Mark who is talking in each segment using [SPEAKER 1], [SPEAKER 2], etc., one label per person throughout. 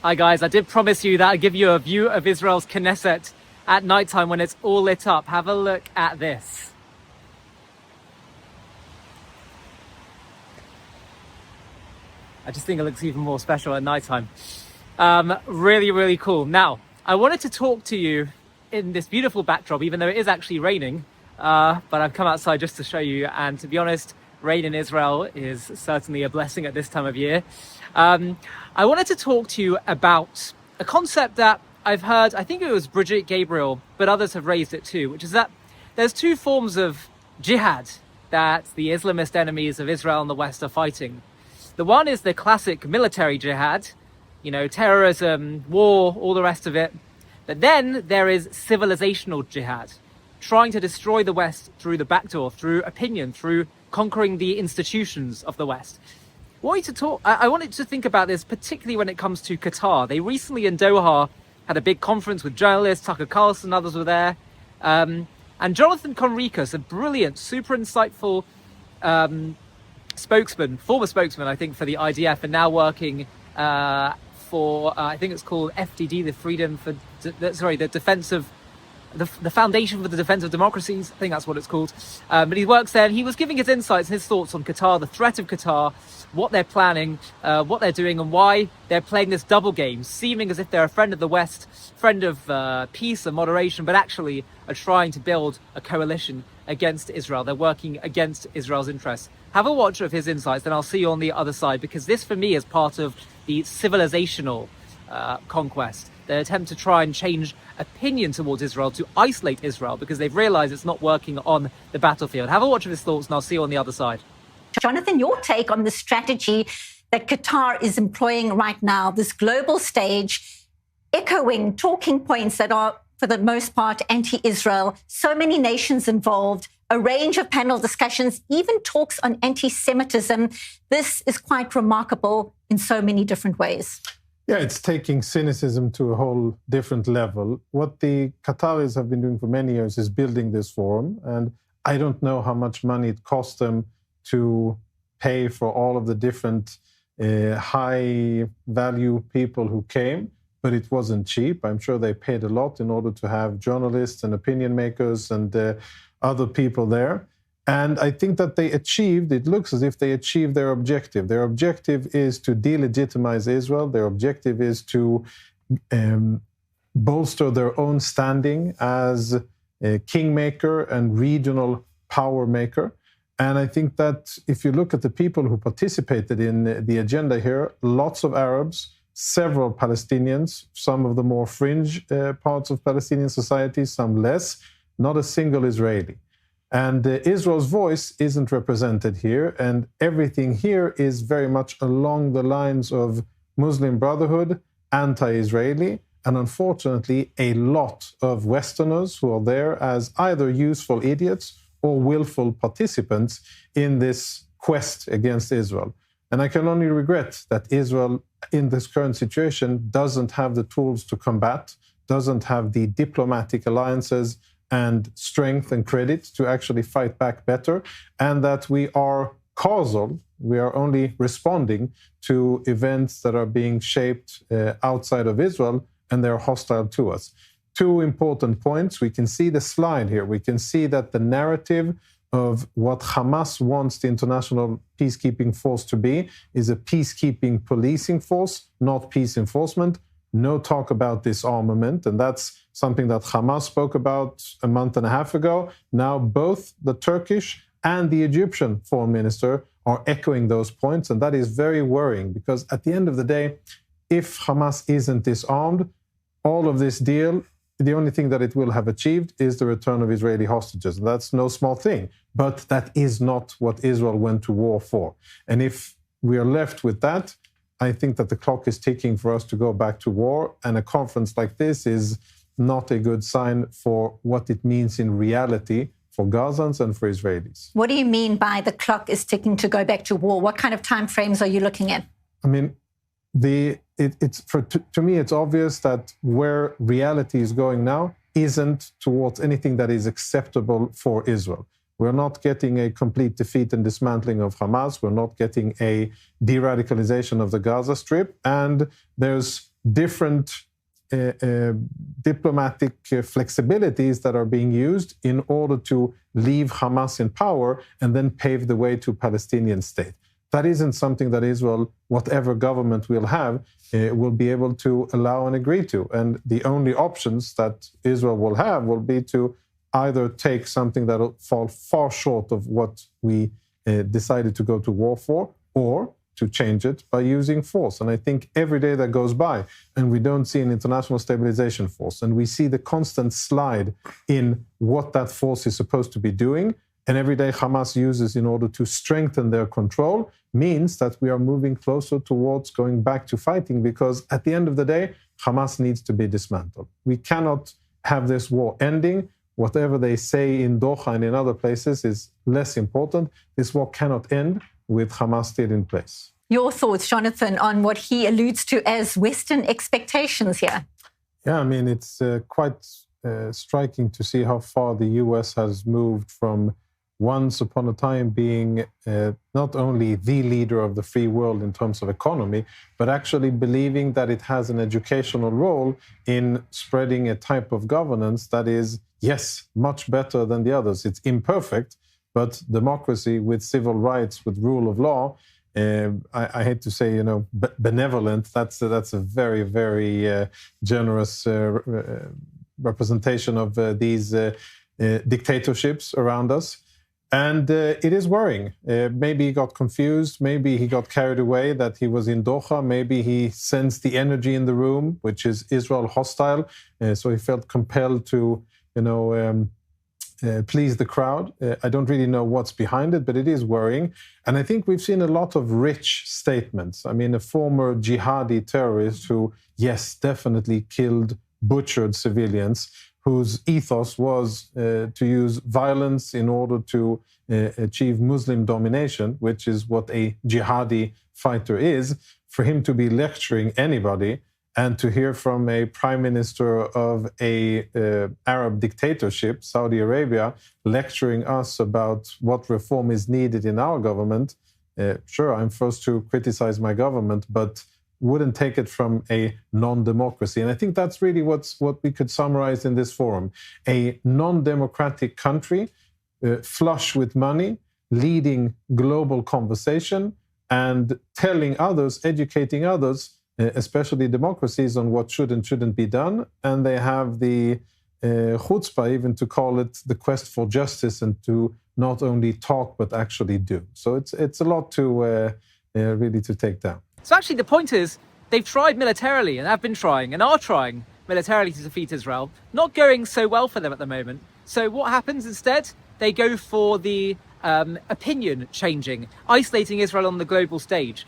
[SPEAKER 1] Hi guys, I did promise you that I'd give you a view of Israel's Knesset at nighttime when it's all lit up. Have a look at this. I just think it looks even more special at nighttime. Really, really cool. Now, I wanted to talk to you in this beautiful backdrop, even though it is actually raining, but I've come outside just to show you. And to be honest, rain in Israel is certainly a blessing at this time of year. I wanted to talk to you about a concept that I've heard, I think it was Bridget Gabriel, but others have raised it too, which is that there's two forms of jihad that the Islamist enemies of Israel and the West are fighting. The one is the classic military jihad, you know, terrorism, war, all the rest of it. But then there is civilizational jihad, trying to destroy the West through the back door, through opinion, through conquering the institutions of the West. I wanted to think about this, particularly when it comes to Qatar. They recently in Doha had a big conference with journalists, Tucker Carlson, others were there. And Jonathan Conricus, a brilliant, super insightful spokesman, former spokesman, I think, for the IDF, and now working for, I think it's called FDD, the Defense of the Foundation for the Defense of Democracies. I think that's what it's called. But he works there, and he was giving his insights and his thoughts on Qatar, the threat of Qatar, what they're planning, what they're doing, and why they're playing this double game, seeming as if they're a friend of the West, friend of peace and moderation, but actually are trying to build a coalition against Israel. They're working against Israel's interests. Have a watch of his insights, then I'll see you on the other side, because this, for me, is part of the civilizational conquest. The attempt to try and change opinion towards Israel, to isolate Israel, because they've realized it's not working on the battlefield. Have a watch of his thoughts, and I'll see you on the other side.
[SPEAKER 2] Jonathan, your take on the strategy that Qatar is employing right now, this global stage, echoing talking points that are, for the most part, anti-Israel, so many nations involved, a range of panel discussions, even talks on anti-Semitism. This is quite remarkable in so many different ways.
[SPEAKER 3] Yeah, it's taking cynicism to a whole different level. What the Qataris have been doing for many years is building this forum. And I don't know how much money it cost them to pay for all of the different high-value people who came, but it wasn't cheap. I'm sure they paid a lot in order to have journalists and opinion makers and other people there. And I think that it looks as if they achieved their objective. Their objective is to delegitimize Israel. Their objective is to bolster their own standing as a kingmaker and regional power maker. And I think that if you look at the people who participated in the agenda here, lots of Arabs, several Palestinians, some of the more fringe parts of Palestinian society, some less, not a single Israeli. And Israel's voice isn't represented here, and everything here is very much along the lines of Muslim Brotherhood, anti-Israeli, and unfortunately a lot of Westerners who are there as either useful idiots or willful participants in this quest against Israel. And I can only regret that Israel, in this current situation, doesn't have the tools to combat, doesn't have the diplomatic alliances and strength and credit to actually fight back better, and that we are causal, we are only responding to events that are being shaped outside of Israel, and they're hostile to us. Two important points. We can see the slide here. We can see that the narrative of what Hamas wants the international peacekeeping force to be is a peacekeeping policing force, not peace enforcement. No talk about disarmament, and that's something that Hamas spoke about a month and a half ago. Now both the Turkish and the Egyptian foreign minister are echoing those points, and that is very worrying, because at the end of the day, if Hamas isn't disarmed, all of this deal, the only thing that it will have achieved is the return of Israeli hostages. That's no small thing, but that is not what Israel went to war for. And if we are left with that, I think that the clock is ticking for us to go back to war, and a conference like this is not a good sign for what it means in reality for Gazans and for Israelis.
[SPEAKER 2] What do you mean by the clock is ticking to go back to war? What kind of timeframes are you looking at?
[SPEAKER 3] I mean, to me, it's obvious that where reality is going now isn't towards anything that is acceptable for Israel. We're not getting a complete defeat and dismantling of Hamas. We're not getting a de-radicalization of the Gaza Strip. And there's different diplomatic flexibilities that are being used in order to leave Hamas in power and then pave the way to a Palestinian state. That isn't something that Israel, whatever government we'll have, will be able to allow and agree to. And the only options that Israel will have will be to either take something that will fall far short of what we decided to go to war for, or to change it by using force. And I think every day that goes by and we don't see an international stabilization force, and we see the constant slide in what that force is supposed to be doing, and every day Hamas uses in order to strengthen their control, means that we are moving closer towards going back to fighting, because at the end of the day, Hamas needs to be dismantled. We cannot have this war ending. Whatever they say in Doha and in other places is less important. This war cannot end with Hamas still in place.
[SPEAKER 2] Your thoughts, Jonathan, on what he alludes to as Western expectations here?
[SPEAKER 3] Yeah, I mean, it's quite striking to see how far the US has moved from once upon a time being not only the leader of the free world in terms of economy, but actually believing that it has an educational role in spreading a type of governance that is, yes, much better than the others. It's imperfect, but democracy with civil rights, with rule of law, I hate to say, benevolent. That's a very, very generous representation of these dictatorships around us. And it is worrying. Maybe he got confused. Maybe he got carried away that he was in Doha. Maybe he sensed the energy in the room, which is Israel hostile. So he felt compelled to, please the crowd. I don't really know what's behind it, but it is worrying. And I think we've seen a lot of rich statements. I mean, a former jihadi terrorist who, yes, definitely killed, butchered civilians, whose ethos was to use violence in order to achieve Muslim domination, which is what a jihadi fighter is. For him to be lecturing anybody, and to hear from a prime minister of a Arab dictatorship, Saudi Arabia, lecturing us about what reform is needed in our government, sure, I'm first to criticize my government, but wouldn't take it from a non-democracy. And I think that's really what we could summarize in this forum. A non-democratic country, flush with money, leading global conversation, and telling others, educating others, especially democracies, on what should and shouldn't be done. And they have the chutzpah even to call it the quest for justice, and to not only talk, but actually do. So it's a lot to really to take down.
[SPEAKER 1] So actually the point is, they've tried militarily and have been trying and are trying militarily to defeat Israel. Not going so well for them at the moment. So what happens instead? They go for the opinion changing, isolating Israel on the global stage.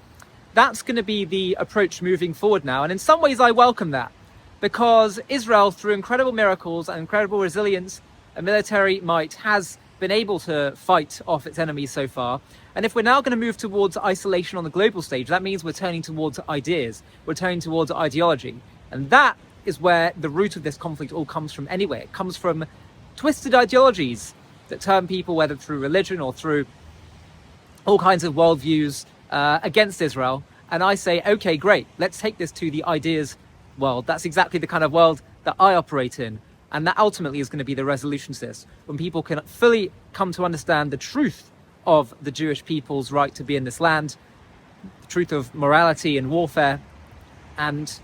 [SPEAKER 1] That's going to be the approach moving forward now. And in some ways I welcome that, because Israel, through incredible miracles and incredible resilience and military might, has been able to fight off its enemies so far. And if we're now going to move towards isolation on the global stage, that means we're turning towards ideas, we're turning towards ideology. And that is where the root of this conflict all comes from anyway. It comes from twisted ideologies that turn people, whether through religion or through all kinds of worldviews, against Israel. And I say, okay, great, let's take this to the ideas world. That's exactly the kind of world that I operate in. And that ultimately is going to be the resolution to this, when people can fully come to understand the truth of the Jewish people's right to be in this land, the truth of morality and warfare, and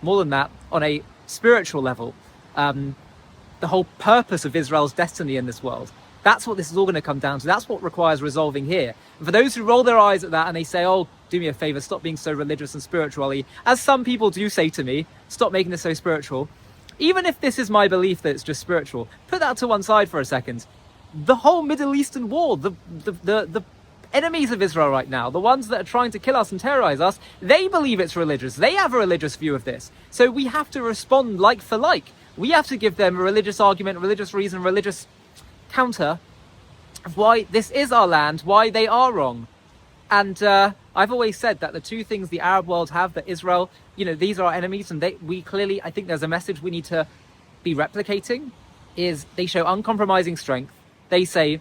[SPEAKER 1] more than that, on a spiritual level, the whole purpose of Israel's destiny in this world. That's what this is all going to come down to. That's what requires resolving here. And for those who roll their eyes at that and they say, oh, do me a favor, stop being so religious and spiritual-y, as some people do say to me, stop making this so spiritual. Even if this is my belief that it's just spiritual, put that to one side for a second. The whole Middle Eastern war, the enemies of Israel right now, the ones that are trying to kill us and terrorize us, they believe it's religious. They have a religious view of this. So we have to respond like for like. We have to give them a religious argument, religious reason, religious counter of why this is our land, why they are wrong. And I've always said that the two things the Arab world have, that Israel, these are our enemies, and we clearly, I think there's a message we need to be replicating, is they show uncompromising strength. They say,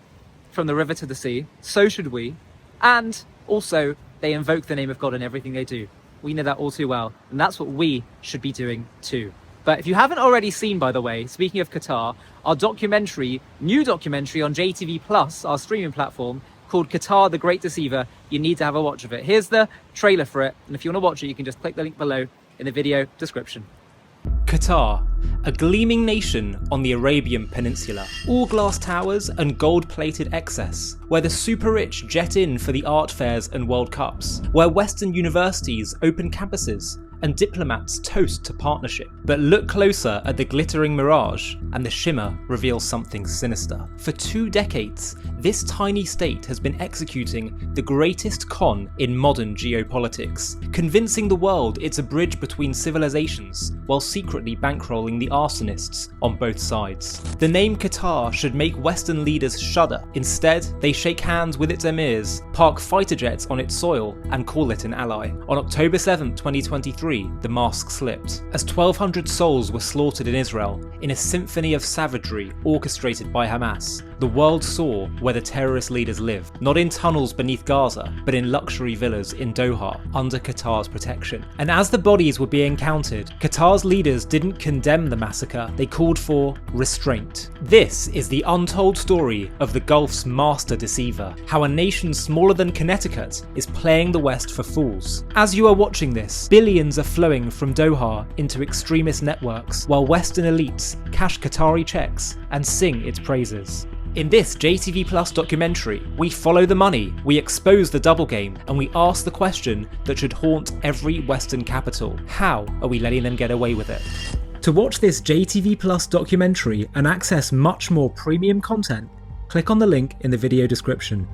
[SPEAKER 1] from the river to the sea, so should we. And also, they invoke the name of God in everything they do. We know that all too well, and that's what we should be doing too. But if you haven't already seen, by the way, speaking of Qatar, our new documentary on JTV Plus, our streaming platform, called Qatar, the Great Deceiver, you need to have a watch of it. Here's the trailer for it, and if you want to watch it, you can just click the link below in the video description. Qatar, a gleaming nation on the Arabian Peninsula. All glass towers and gold-plated excess, where the super-rich jet in for the art fairs and World Cups, where Western universities open campuses and diplomats toast to partnership. But look closer at the glittering mirage, and the shimmer reveals something sinister. For 2 decades, this tiny state has been executing the greatest con in modern geopolitics, convincing the world it's a bridge between civilizations, while secretly bankrolling the arsonists on both sides. The name Qatar should make Western leaders shudder. Instead, they shake hands with its emirs, park fighter jets on its soil, and call it an ally. On October 7, 2023, the mask slipped, as 1,200 souls were slaughtered in Israel in a symphony of savagery orchestrated by Hamas. The world saw where the terrorist leaders live, not in tunnels beneath Gaza, but in luxury villas in Doha, under Qatar's protection. And as the bodies were being counted, Qatar's leaders didn't condemn the massacre, they called for restraint. This is the untold story of the Gulf's master deceiver, how a nation smaller than Connecticut is playing the West for fools. As you are watching this, billions are flowing from Doha into extremist networks, while Western elites cash Qatari checks and sing its praises. In this JTV Plus documentary, we follow the money, we expose the double game, and we ask the question that should haunt every Western capital: how are we letting them get away with it? To watch this JTV Plus documentary and access much more premium content, click on the link in the video description.